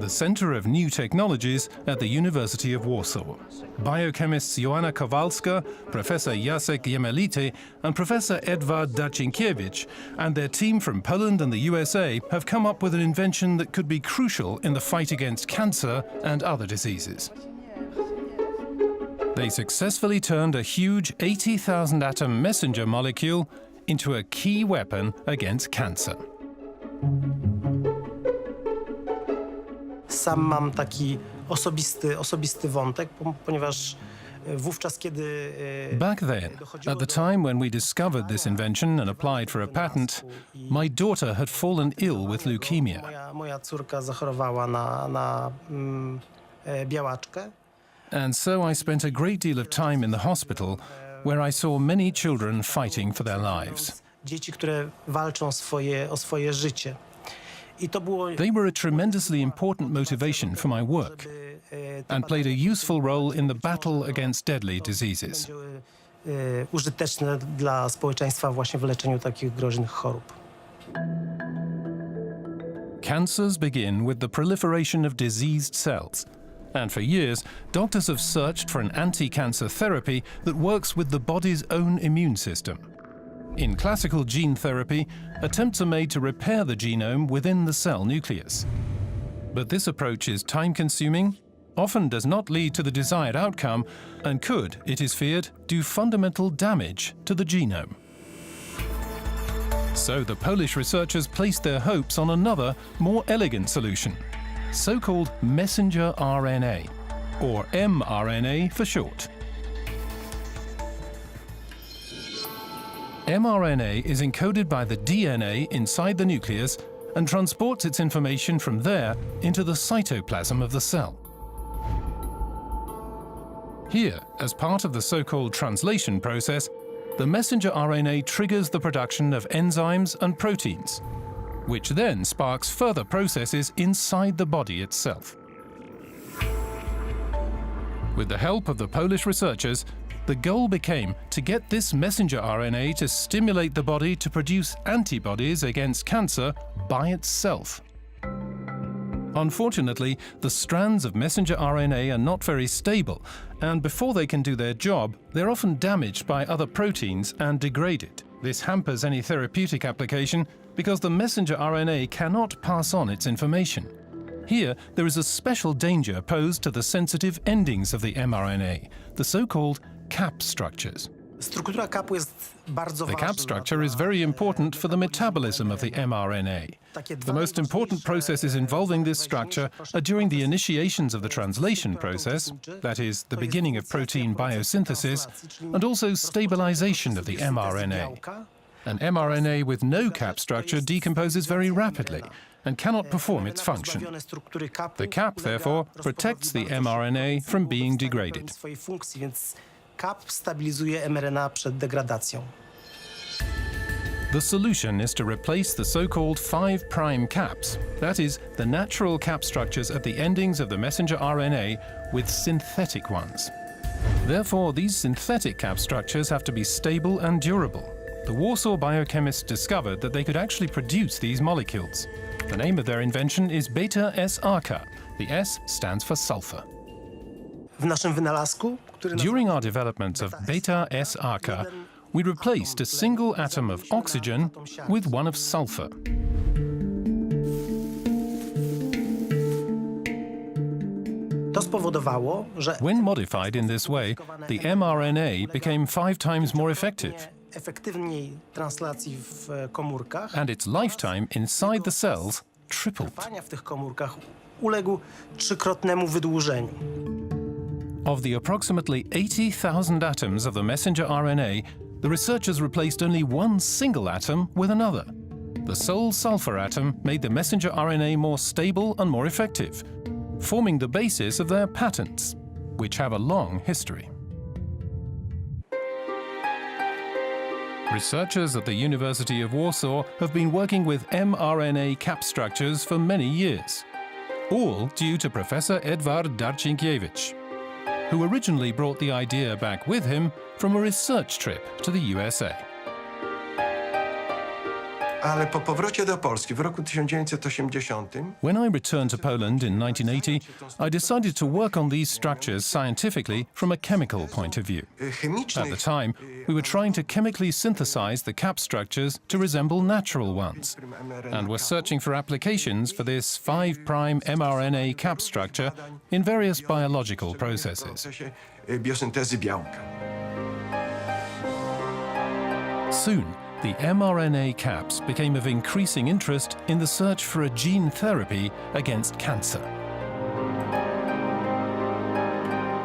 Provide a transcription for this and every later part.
the center of new technologies at the University of Warsaw. Biochemists Joanna Kowalska, Professor Jacek Jemelity and Professor Edward Darczynkiewicz and their team from Poland and the USA have come up with an invention that could be crucial in the fight against cancer and other diseases. They successfully turned a huge 80,000 atom messenger molecule into a key weapon against cancer. Sam mam taki osobisty wątek, ponieważ wówczas, kiedy Back then, at the time when we discovered this invention and applied for a patent, my daughter had fallen ill with leukemia. Moja córka zachorowała na białaczkę. And so I spent a great deal of time in the hospital, where I saw many children fighting for their lives. Dzieci, które walczą o swoje życie. They were a tremendously important motivation for my work and played a useful role in the battle against deadly diseases. Użyteczne dla społeczeństwa właśnie w leczeniu takich groźnych chorób. Cancers begin with the proliferation of diseased cells. And for years, doctors have searched for an anti-cancer therapy that works with the body's own immune system. In classical gene therapy, attempts are made to repair the genome within the cell nucleus. But this approach is time-consuming, often does not lead to the desired outcome, and could, it is feared, do fundamental damage to the genome. So the Polish researchers placed their hopes on another, more elegant solution, so-called messenger RNA, or mRNA for short. mRNA is encoded by the DNA inside the nucleus and transports its information from there into the cytoplasm of the cell. Here, as part of the so-called translation process, the messenger RNA triggers the production of enzymes and proteins, which then sparks further processes inside the body itself. With the help of the Polish researchers, the goal became to get this messenger RNA to stimulate the body to produce antibodies against cancer by itself. Unfortunately, the strands of messenger RNA are not very stable, and before they can do their job, they're often damaged by other proteins and degraded. This hampers any therapeutic application because the messenger RNA cannot pass on its information. Here, there is a special danger posed to the sensitive endings of the mRNA, the so-called cap structures. The cap structure is very important for the metabolism of the mRNA. The most important processes involving this structure are during the initiations of the translation process, that is, the beginning of protein biosynthesis, and also stabilization of the mRNA. An mRNA with no cap structure decomposes very rapidly and cannot perform its function. The cap, therefore, protects the mRNA from being degraded. Cap stabilizuje mRNA przed degradacją. The solution is to replace the so-called 5' caps, that is, the natural cap structures at the endings of the messenger RNA, with synthetic ones. Therefore, these synthetic cap structures have to be stable and durable. The Warsaw biochemists discovered that they could actually produce these molecules. The name of their invention is beta-S-ARCA. The S stands for sulfur. W naszym wynalazku, During our development of beta-S-ARCA, we replaced a single atom of oxygen with one of sulfur. To spowodowało, że When modified in this way, the mRNA became 5 times more effective, efektywniej translacji w komórkach, and its lifetime inside the cells tripled. trwania w tych komórkach uległ trzykrotnemu wydłużeniu. Of the approximately 80,000 atoms of the messenger RNA, the researchers replaced only one single atom with another. The sole sulfur atom made the messenger RNA more stable and more effective, forming the basis of their patents, which have a long history. Researchers at the University of Warsaw have been working with mRNA cap structures for many years, all due to Professor Edward Darczynkiewicz, who originally brought the idea back with him from a research trip to the USA. Ale po powrocie do Polski w roku 1980 When I returned to Poland in 1980, I decided to work on these structures scientifically from a chemical point of view. At the chemicznych time, we were trying to chemically synthesize the cap structures to resemble natural ones, and were searching for applications for this 5' mRNA cap structure in various biological w processes. procesie biosyntezy białka. Soon, the mRNA caps became of increasing interest in the search for a gene therapy against cancer.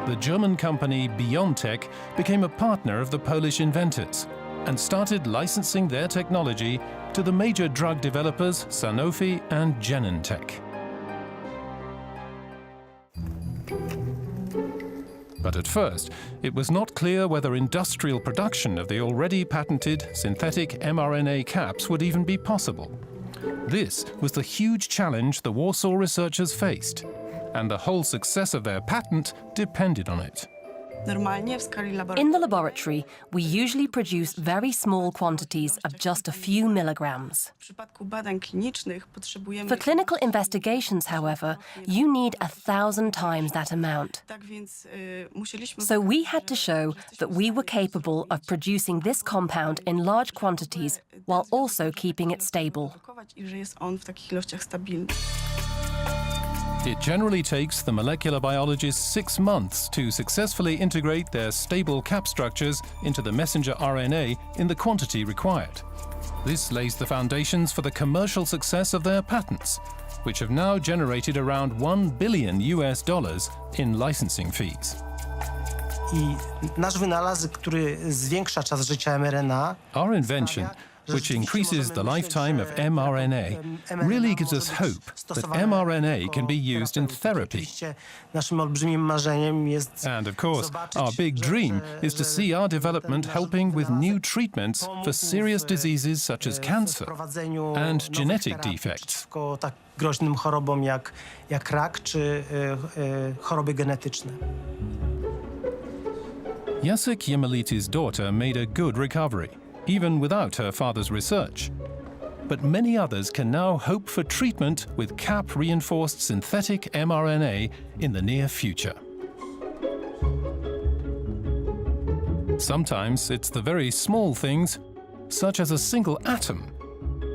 The German company BioNTech became a partner of the Polish inventors and started licensing their technology to the major drug developers Sanofi and Genentech. But at first, it was not clear whether industrial production of the already patented synthetic mRNA caps would even be possible. This was the huge challenge the Warsaw researchers faced, and the whole success of their patent depended on it. In the laboratory, we usually produce very small quantities of just a few milligrams. For clinical investigations, however, you need 1,000 times that amount. So we had to show that we were capable of producing this compound in large quantities while also keeping it stable. It generally takes the molecular biologists 6 months to successfully integrate their stable cap structures into the messenger RNA in the quantity required. This lays the foundations for the commercial success of their patents, which have now generated around $1 billion in licensing fees. I nasz wynalazek, który zwiększa czas życia mRNA, Our invention, which increases the lifetime of mRNA, really gives us hope that mRNA can be used in therapy. Naszym olbrzymim marzeniem jest And of course, our big dream is to see our development helping with new treatments for serious diseases such as cancer and genetic defects. przeciwko tak groźnym chorobom jak rak czy choroby genetyczne. Jacek Jemeliti's daughter made a good recovery, even without her father's research. But many others can now hope for treatment with cap-reinforced synthetic mRNA in the near future. Sometimes it's the very small things, such as a single atom,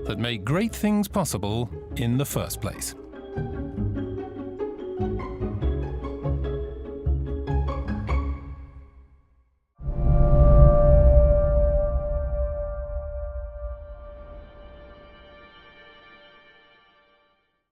that make great things possible in the first place.